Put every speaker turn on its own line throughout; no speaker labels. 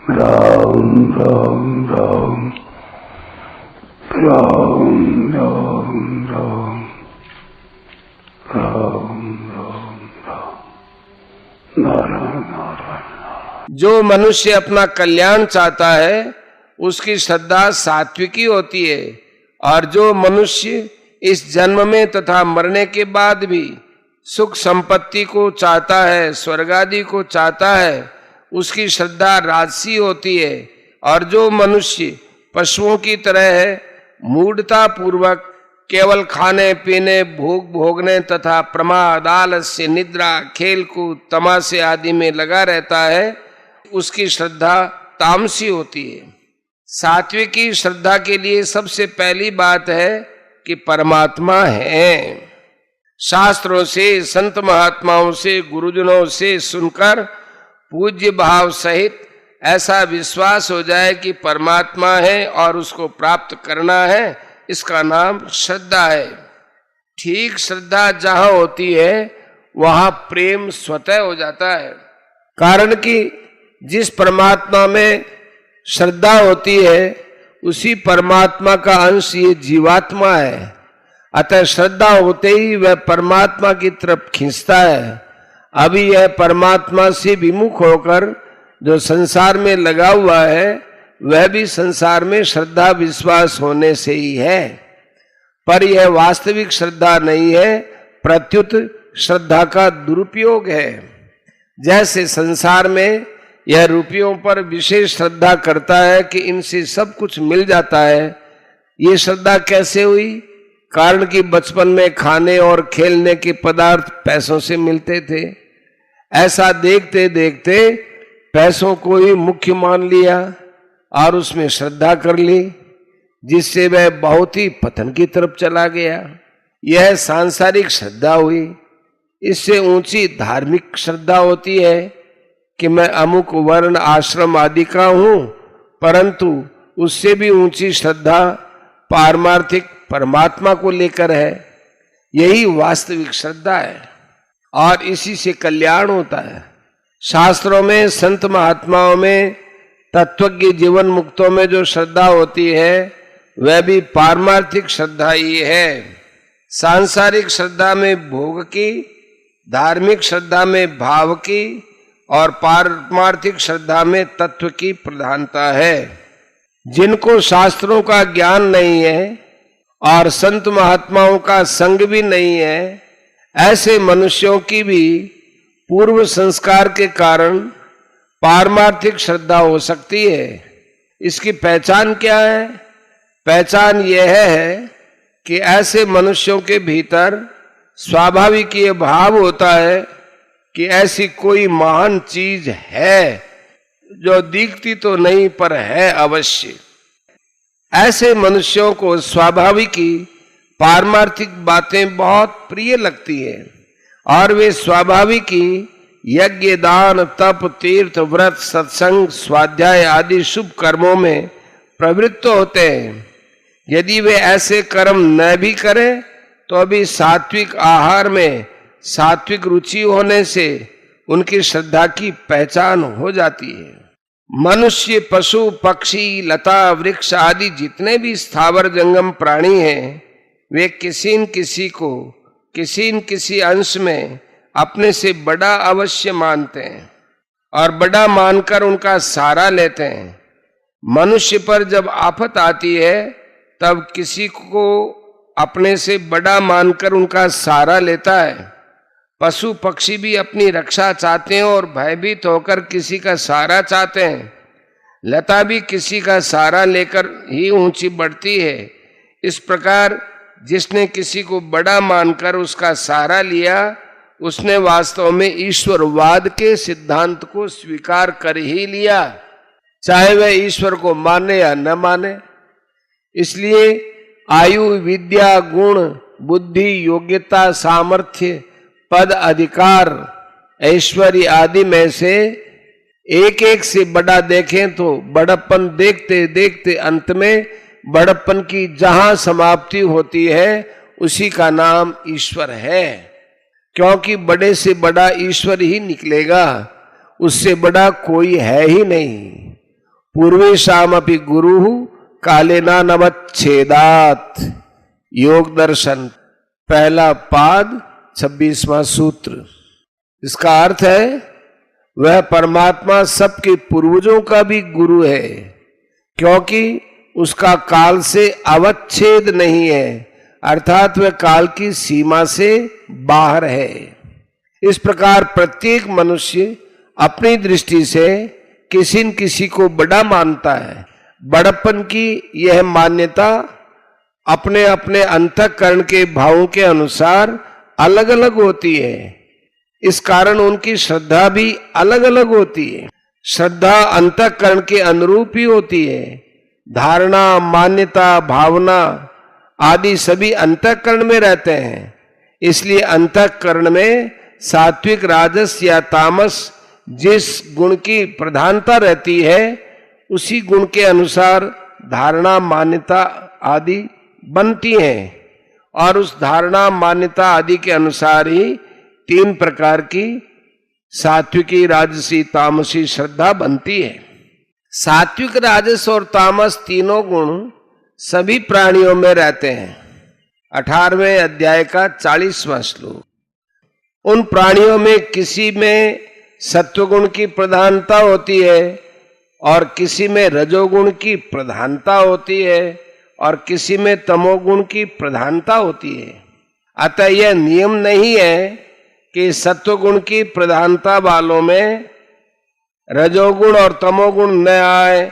राम राम राम राम राम राम राम राम राम नारायण नारायण।
जो मनुष्य अपना कल्याण चाहता है उसकी श्रद्धा सात्विकी होती है, और जो मनुष्य इस जन्म में तथा मरने के बाद भी सुख संपत्ति को चाहता है, स्वर्ग आदि को चाहता है, उसकी श्रद्धा राजसी होती है। और जो मनुष्य पशुओं की तरह है, मूढ़ता पूर्वक केवल खाने पीने भोग भोगने तथा प्रमाद आलस्य निद्रा खेल कूद तमाशे आदि में लगा रहता है, उसकी श्रद्धा तामसी होती है। सात्विकी श्रद्धा के लिए सबसे पहली बात है कि परमात्मा है। शास्त्रों से, संत महात्माओं से, गुरुजनों से सुनकर पूज्य भाव सहित ऐसा विश्वास हो जाए कि परमात्मा है और उसको प्राप्त करना है, इसका नाम श्रद्धा है। ठीक श्रद्धा जहां होती है वहां प्रेम स्वतः हो जाता है। कारण कि जिस परमात्मा में श्रद्धा होती है उसी परमात्मा का अंश ये जीवात्मा है। अतः श्रद्धा होते ही वह परमात्मा की तरफ खींचता है। अभी यह परमात्मा से विमुख होकर जो संसार में लगा हुआ है वह भी संसार में श्रद्धा विश्वास होने से ही है, पर यह वास्तविक श्रद्धा नहीं है, प्रत्युत श्रद्धा का दुरुपयोग है। जैसे संसार में यह रुपयों पर विशेष श्रद्धा करता है कि इनसे सब कुछ मिल जाता है। ये श्रद्धा कैसे हुई? कारण कि बचपन में खाने और खेलने के पदार्थ पैसों से मिलते थे। ऐसा देखते देखते पैसों को ही मुख्य मान लिया और उसमें श्रद्धा कर ली, जिससे वह बहुत ही पतन की तरफ चला गया। यह सांसारिक श्रद्धा हुई। इससे ऊंची धार्मिक श्रद्धा होती है कि मैं अमुक वर्ण आश्रम आदि का हूं, परंतु उससे भी ऊंची श्रद्धा पारमार्थिक परमात्मा को लेकर है। यही वास्तविक श्रद्धा है और इसी से कल्याण होता है। शास्त्रों में, संत महात्माओं में, तत्वज्ञ जीवन मुक्तों में जो श्रद्धा होती है वह भी पारमार्थिक श्रद्धा ही है। सांसारिक श्रद्धा में भोग की, धार्मिक श्रद्धा में भाव की और पारमार्थिक श्रद्धा में तत्व की प्रधानता है। जिनको शास्त्रों का ज्ञान नहीं है और संत महात्माओं का संग भी नहीं है, ऐसे मनुष्यों की भी पूर्व संस्कार के कारण पारमार्थिक श्रद्धा हो सकती है। इसकी पहचान क्या है? पहचान यह है कि ऐसे मनुष्यों के भीतर स्वाभाविक ये भाव होता है कि ऐसी कोई महान चीज है जो दिखती तो नहीं पर है अवश्य। ऐसे मनुष्यों को स्वाभाविक ही पारमार्थिक बातें बहुत प्रिय लगती है और वे स्वाभाविक ही यज्ञ दान तप तीर्थ व्रत सत्संग स्वाध्याय आदि शुभ कर्मों में प्रवृत्त होते हैं। यदि वे ऐसे कर्म न भी करें तो अभी सात्विक आहार में सात्विक रुचि होने से उनकी श्रद्धा की पहचान हो जाती है। मनुष्य, पशु, पक्षी, लता वृक्ष आदि जितने भी स्थावर जंगम प्राणी हैं, वे किसी न किसी अंश में अपने से बड़ा अवश्य मानते हैं और बड़ा मानकर उनका सहारा लेते हैं। मनुष्य पर जब आफत आती है तब किसी को अपने से बड़ा मानकर उनका सहारा लेता है। पशु पक्षी भी अपनी रक्षा चाहते हैं और भयभीत होकर किसी का सहारा चाहते हैं। लता भी किसी का सहारा लेकर ही ऊंची बढ़ती है। इस प्रकार जिसने किसी को बड़ा मानकर उसका सहारा लिया, उसने वास्तव में ईश्वरवाद के सिद्धांत को स्वीकार कर ही लिया, चाहे वह ईश्वर को माने या न माने। इसलिए आयु, विद्या, गुण, बुद्धि, योग्यता, सामर्थ्य, पद, अधिकार, ऐश्वर्य आदि में से एक एक से बड़ा देखें तो बड़प्पन देखते देखते अंत में बड़प्पन की जहां समाप्ति होती है उसी का नाम ईश्वर है। क्योंकि बड़े से बड़ा ईश्वर ही निकलेगा, उससे बड़ा कोई है ही नहीं। पूर्वेशामपि गुरु कालेना नवच्छेदात। योग दर्शन पहला पाद 26वां सूत्र। इसका अर्थ है वह परमात्मा सबके पूर्वजों का भी गुरु है, क्योंकि उसका काल से अवच्छेद नहीं है, अर्थात वह काल की सीमा से बाहर है। इस प्रकार प्रत्येक मनुष्य अपनी दृष्टि से किसी न किसी को बड़ा मानता है। बड़प्पन की यह मान्यता अपने अपने अंतःकरण के भावों के अनुसार अलग अलग होती है। इस कारण उनकी श्रद्धा भी अलग अलग होती है। श्रद्धा अंतःकरण के अनुरूप ही होती है। धारणा, मान्यता, भावना आदि सभी अंतःकरण में रहते हैं। इसलिए अंतःकरण में सात्विक, राजस या तामस जिस गुण की प्रधानता रहती है उसी गुण के अनुसार धारणा, मान्यता आदि बनती हैं, और उस धारणा, मान्यता आदि के अनुसार ही 3 प्रकार की सात्विकी, राजसी, तामसी श्रद्धा बनती है। सात्विक, राजस और तामस तीनों गुण सभी प्राणियों में रहते हैं। 18वें अध्याय का 40वां श्लोक। उन प्राणियों में किसी में सत्वगुण की प्रधानता होती है और किसी में रजोगुण की प्रधानता होती है और किसी में तमोगुण की प्रधानता होती है। अतः यह नियम नहीं है कि सत्वगुण की प्रधानता वालों में रजोगुण और तमोगुण न आए,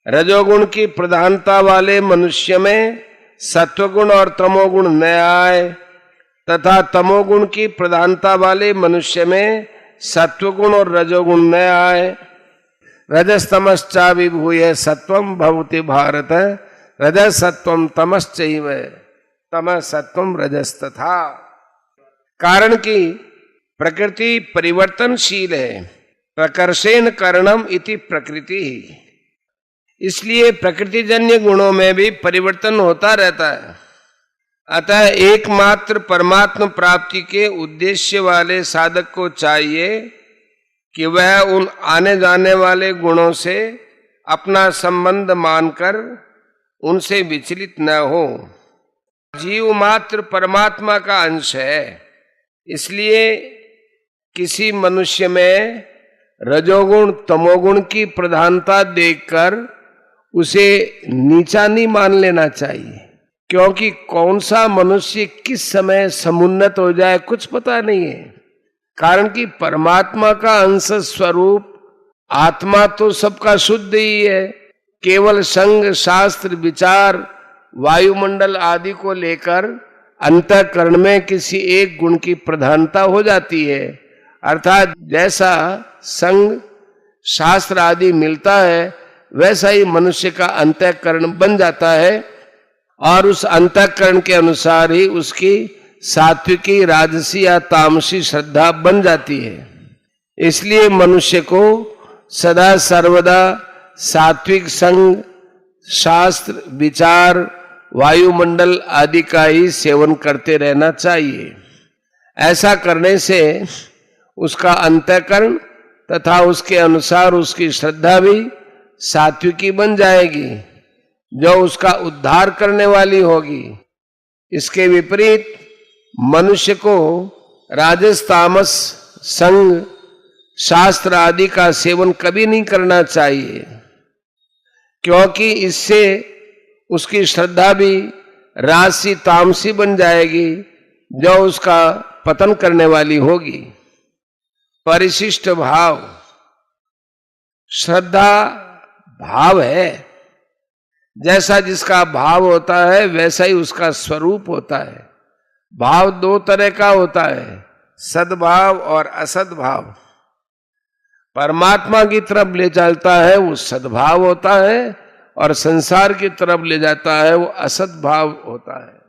रजोगुण की प्रधानता वाले मनुष्य में सत्वगुण और तमोगुण न आए, तथा तमोगुण की प्रधानता वाले मनुष्य में सत्वगुण और रजोगुण न आए। रजस्तमश्चा विभूय सत्वम भवति भारत, रजसत्वम तमश्चैव तमसत्वम रजस्तथा। कारण कि प्रकृति परिवर्तनशील है। प्रकर्षेण करणम इति प्रकृति ही। इसलिए प्रकृतिजन्य गुणों में भी परिवर्तन होता रहता है। अतः एकमात्र परमात्म प्राप्ति के उद्देश्य वाले साधक को चाहिए कि वह उन आने जाने वाले गुणों से अपना संबंध मानकर उनसे विचलित न हो। जीव मात्र परमात्मा का अंश है, इसलिए किसी मनुष्य में रजोगुण, तमोगुण की प्रधानता देखकर उसे नीचा नहीं मान लेना चाहिए, क्योंकि कौन सा मनुष्य किस समय समुन्नत हो जाए कुछ पता नहीं है। कारण कि परमात्मा का अंश स्वरूप आत्मा तो सबका शुद्ध ही है। केवल संग, शास्त्र, विचार, वायुमंडल आदि को लेकर अंतःकरण में किसी एक गुण की प्रधानता हो जाती है। अर्थात जैसा संग, शास्त्र आदि मिलता है वैसा ही मनुष्य का अंतःकरण बन जाता है, और उस अंतःकरण के अनुसार ही उसकी सात्विकी, राजसी या तामसी श्रद्धा बन जाती है। इसलिए मनुष्य को सदा सर्वदा सात्विक संग, शास्त्र, विचार, वायुमंडल आदि का ही सेवन करते रहना चाहिए। ऐसा करने से उसका अंतःकरण तथा उसके अनुसार उसकी श्रद्धा भी सात्विकी बन जाएगी, जो उसका उद्धार करने वाली होगी। इसके विपरीत मनुष्य को राजस, तामस, संग, शास्त्र आदि का सेवन कभी नहीं करना चाहिए, क्योंकि इससे उसकी श्रद्धा भी राजसी, तामसी बन जाएगी, जो उसका पतन करने वाली होगी। परिशिष्ट भाव। श्रद्धा भाव है। जैसा जिसका भाव होता है वैसा ही उसका स्वरूप होता है। भाव 2 तरह का होता है, सद्भाव और असद्भाव। परमात्मा की तरफ ले चलता है वो सद्भाव होता है, और संसार की तरफ ले जाता है वो असद्भाव होता है।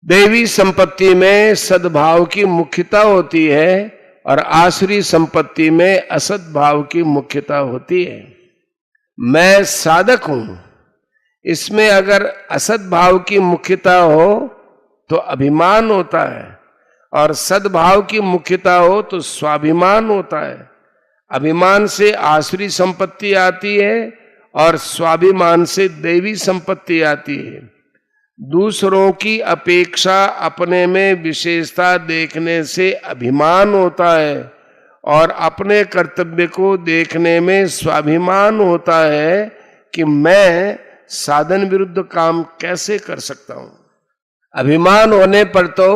देवी संपत्ति में सद्भाव की मुख्यता होती है और आसुरी संपत्ति में असद्भाव की मुख्यता होती है। मैं साधक हूं, इसमें अगर असद्भाव की मुख्यता हो तो अभिमान होता है, और सद्भाव की मुख्यता हो तो स्वाभिमान होता है। अभिमान से आसुरी संपत्ति आती है और स्वाभिमान से दैवी संपत्ति आती है। दूसरों की अपेक्षा अपने में विशेषता देखने से अभिमान होता है और अपने कर्तव्य को देखने में स्वाभिमान होता है कि मैं साधन विरुद्ध काम कैसे कर सकता हूं। अभिमान होने पर तो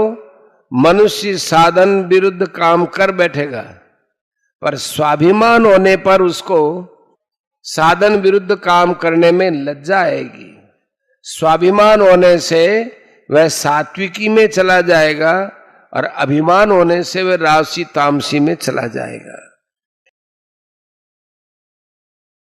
मनुष्य साधन विरुद्ध काम कर बैठेगा, पर स्वाभिमान होने पर उसको साधन विरुद्ध काम करने में लज्जा आएगी। स्वाभिमान होने से वह सात्विकी में चला जाएगा और अभिमान होने से वह राजसी तामसी में चला जाएगा।